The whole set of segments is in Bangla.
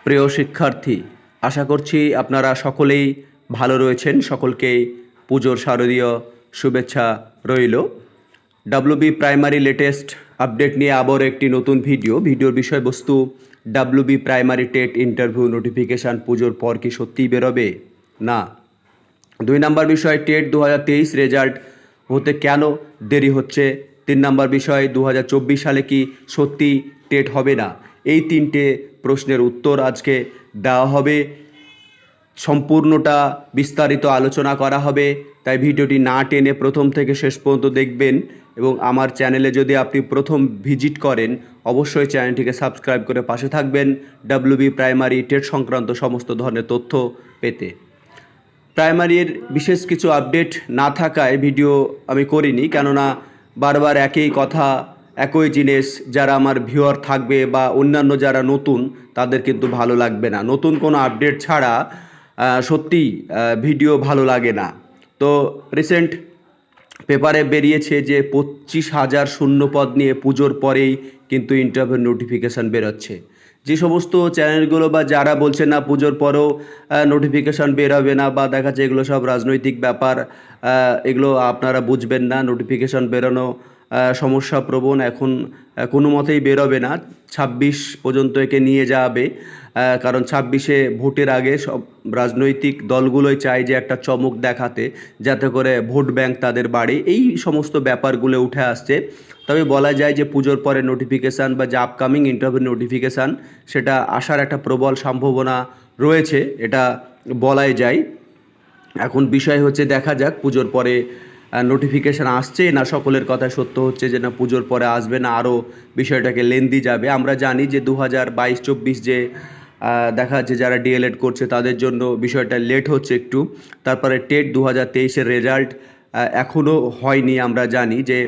প্রিয় শিক্ষার্থী, আশা করছি আপনারা সকলেই ভালো রয়েছেন। সকলকেই পুজোর শারদীয় শুভেচ্ছা রইল। ডাব্লিউবি প্রাইমারি লেটেস্ট আপডেট নিয়ে আবার একটি নতুন ভিডিওর বিষয়বস্তু WB primary TET interview notification পুজোর পর কি সত্যিই বেরোবে না। 2 নম্বর বিষয়, টেট 2023 রেজাল্ট হতে কেন দেরি হচ্ছে। 3 নম্বর বিষয়, 2024 সালে কি সত্যি টেট হবে না। এই 3টে প্রশ্নের উত্তর আজকে দেওয়া হবে, সম্পূর্ণটা বিস্তারিত আলোচনা করা হবে। তাই ভিডিওটি না টেনে প্রথম থেকে শেষ পর্যন্ত দেখবেন এবং আমার চ্যানেলে যদি আপনি প্রথম ভিজিট করেন অবশ্যই চ্যানেলটিকে সাবস্ক্রাইব করে পাশে থাকবেন ডাব্লিউবি প্রাইমারি টেট সংক্রান্ত সমস্ত ধরনের তথ্য পেতে। প্রাইমারির বিশেষ কিছু আপডেট না থাকায় ভিডিও আমি করিনি, কেননা বারবার একই কথা একই জিনিস যারা আমার ভিউয়ার থাকবে বা অন্যান্য যারা নতুন তাদের কিন্তু ভালো লাগবে না। নতুন কোনো আপডেট ছাড়া সত্যিই ভিডিও ভালো লাগে না। তো রিসেন্ট পেপারে বেরিয়েছে যে 25,000 শূন্যপদ নিয়ে পুজোর পরেই কিন্তু ইন্টারভিউ নোটিফিকেশান বেরোচ্ছে। যে সমস্ত চ্যানেলগুলো বা যারা বলছে না পুজোর পরেও নোটিফিকেশান বেরোবে না বা দেখা যাচ্ছে এগুলো সব রাজনৈতিক ব্যাপার, এগুলো আপনারা বুঝবেন না। নোটিফিকেশান বেরোনো সমস্যাপ্রবণ, এখন কোনো মতেই বেরোবে না। 26 পর্যন্ত একে নিয়ে যাবে, কারণ 26-এ ভোটের আগে সব রাজনৈতিক দলগুলোই চায় যে একটা চমক দেখাতে, যাতে করে ভোট ব্যাংক তাদের বাড়ে। এই সমস্ত ব্যাপারগুলো উঠে আসছে। তবে বলা যায় যে পুজোর পরে নোটিফিকেশান বা যে আপকামিং ইন্টারভিউ নোটিফিকেশান সেটা আসার একটা প্রবল সম্ভাবনা রয়েছে, এটা বলাই যায়। এখন বিষয় হচ্ছে দেখা যাক পুজোর পরে নোটিফিকেশান আসছে না সকলের কথা সত্য হচ্ছে যে না পুজোর পরে আসবে না আরও বিষয়টাকে লেন্দি যাবে। আমরা জানি যে 2022-24 যে দেখা যাচ্ছে যারা ডিএলএড করছে তাদের জন্য বিষয়টা লেট হচ্ছে একটু। তারপরে টেট 2023-এর রেজাল্ট এখনও হয়নি। আমরা জানি যে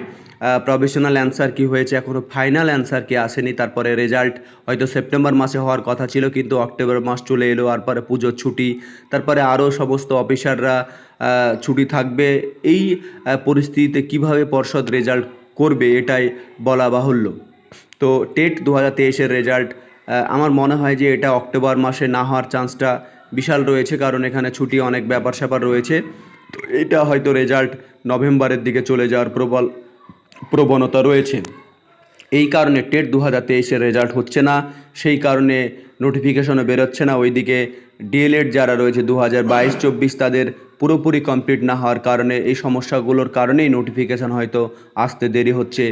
প্রভিশনাল অ্যান্সার কি হয়েছে, এখনও ফাইনাল অ্যান্সার কি আসেনি। তারপরে রেজাল্ট হয়তো সেপ্টেম্বর মাসে হওয়ার কথা ছিল, কিন্তু অক্টোবর মাস চলে এলো, তারপরে পুজোর ছুটি, তারপরে আরও সমস্ত অফিসাররা ছুটি থাকবে। এই পরিস্থিতিতে কিভাবে পর্ষদ রেজাল্ট করবে এটাই বলা বাহুল্য। তো টেট 2023-এর রেজাল্ট আমার মনে হয় যে এটা অক্টোবর মাসে না হওয়ার চান্সটা বিশাল রয়েছে, কারণ এখানে ছুটি অনেক ব্যাপার স্যাপার রয়েছে। তো এটা হয়তো রেজাল্ট নভেম্বরের দিকে চলে যাওয়ার প্রবণতা রয়েছে। এই কারণে টেট 2023-এর রেজাল্ট হচ্ছে না, সেই কারণে নোটিফিকেশনও বেরোচ্ছে না। ওইদিকে ডিএলএড যারা রয়েছে 2022-24 তাদের পুরোপুরি কমপ্লিট না হওয়ার কারণে এই সমস্যাগুলোর কারণেই নোটিফিকেশান হয়তো আসতে দেরি হচ্ছে।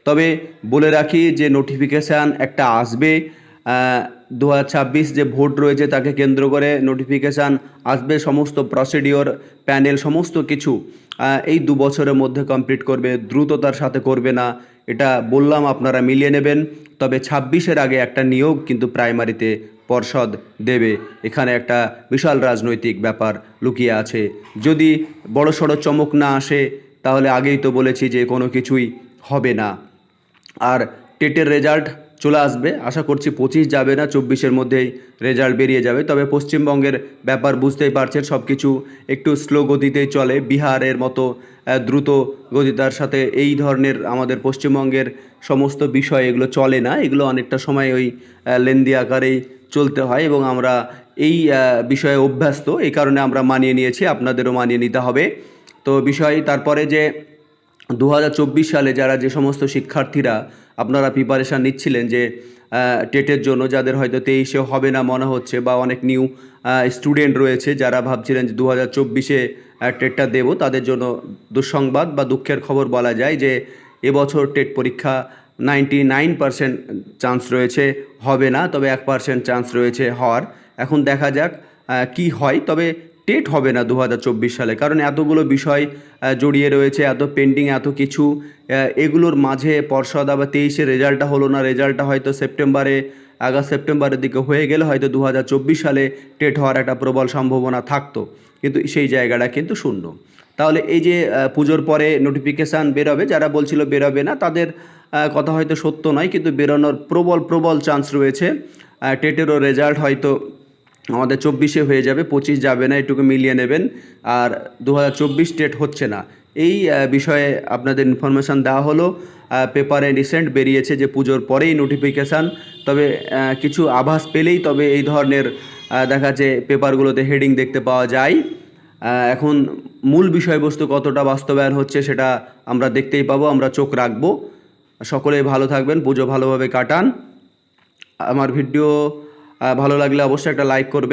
তবে বলে রাখি যে নোটিফিকেশান একটা আসবে, 2026 যে ভোট রয়েছে তাকে কেন্দ্র করে নোটিফিকেশান আসবে। সমস্ত প্রসিডিওর প্যানেল সমস্ত কিছু এই 2 বছরের মধ্যে কমপ্লিট করবে, দ্রুততার সাথে করবে না, এটা বললাম, আপনারা মিলিয়ে নেবেন। তবে 26-এর আগে একটা নিয়োগ কিন্তু প্রাইমারিতে পর্ষদ দেবে। এখানে একটা বিশাল রাজনৈতিক ব্যাপার লুকিয়ে আছে। যদি বড়সড় চমক না আসে তাহলে আগেই তো বলেছি যে কোনো কিছুই হবে না। আর টেটের রেজাল্ট চলে আসবে, আশা করছি 25 যাবে না, 24-এর মধ্যেই রেজাল্ট বেরিয়ে যাবে। তবে পশ্চিমবঙ্গের ব্যাপার বুঝতেই পারছেন, সব কিছু একটু স্লো গতিতেই চলে। বিহারের মতো দ্রুত গতিতার সাথে এই ধরনের আমাদের পশ্চিমবঙ্গের সমস্ত বিষয় এগুলো চলে না। এগুলো অনেকটা সময় ওই লেন্দি আকারেই চলতে হয় এবং আমরা এই বিষয়ে অভ্যস্ত, এই কারণে আমরা মানিয়ে নিয়েছি, আপনাদেরও মানিয়ে নিতে হবে। তো বিষয় তারপরে যে 2024 সালে যারা যে সমস্ত শিক্ষার্থীরা আপনারা প্রিপারেশান নিচ্ছিলেন যে টেটের জন্য, যাদের হয়তো 23-এ হবে না মনে হচ্ছে, বা অনেক নিউ স্টুডেন্ট রয়েছে যারা ভাবছিলেন যে 2024-এ টেটটা দেবো, তাদের জন্য দুঃসংবাদ বা দুঃখের খবর বলা যায় যে এবছর টেট পরীক্ষা 99% চান্স রয়েছে হবে না, তবে 1% চান্স রয়েছে হওয়ার। এখন দেখা যাক কি হয়। তবে টেট হবে না 2024 সালে, কারণ এতগুলো বিষয় জড়িয়ে রয়েছে, এত পেন্ডিং, এত কিছু। এগুলোর মাঝে পর্ষদ আবার 23-এ রেজাল্টটা হলো না, রেজাল্টটা হয়তো আগস্ট সেপ্টেম্বরের দিকে হয়ে গেলে হয়তো 2024 সালে টেট হওয়ার একটা প্রবল সম্ভাবনা থাকতো, কিন্তু সেই জায়গাটা কিন্তু শূন্য। তাহলে এই যে পুজোর পরে নোটিফিকেশান বেরোবে, যারা বলছিল বেরোবে না তাদের কথা হয়তো সত্য নয়, কিন্তু বেরোনোর প্রবল চান্স রয়েছে। টেটেরও রেজাল্ট হয়তো আমাদের 24-এ হয়ে যাবে, 25 যাবে না, এটুকু মিলিয়ে নেবেন। আর 2024 টেট হচ্ছে না, এই বিষয়ে আপনাদের ইনফরমেশান দেওয়া হলো। পেপারে রিসেন্ট বেরিয়েছে যে পুজোর পরেই নোটিফিকেশান, তবে কিছু আভাস পেলেই তবে এই ধরনের দেখা যাচ্ছে পেপারগুলোতে হেডিং দেখতে পাওয়া যায়। এখন মূল বিষয়বস্তু কতটা বাস্তবায়ন হচ্ছে সেটা আমরা দেখতেই পাবো, আমরা চোখ রাখবো। সকলেই ভালো থাকবেন, পুজো ভালোভাবে কাটান। আমার ভিডিও ভালো লাগলে অবশ্যই একটা লাইক করবেন।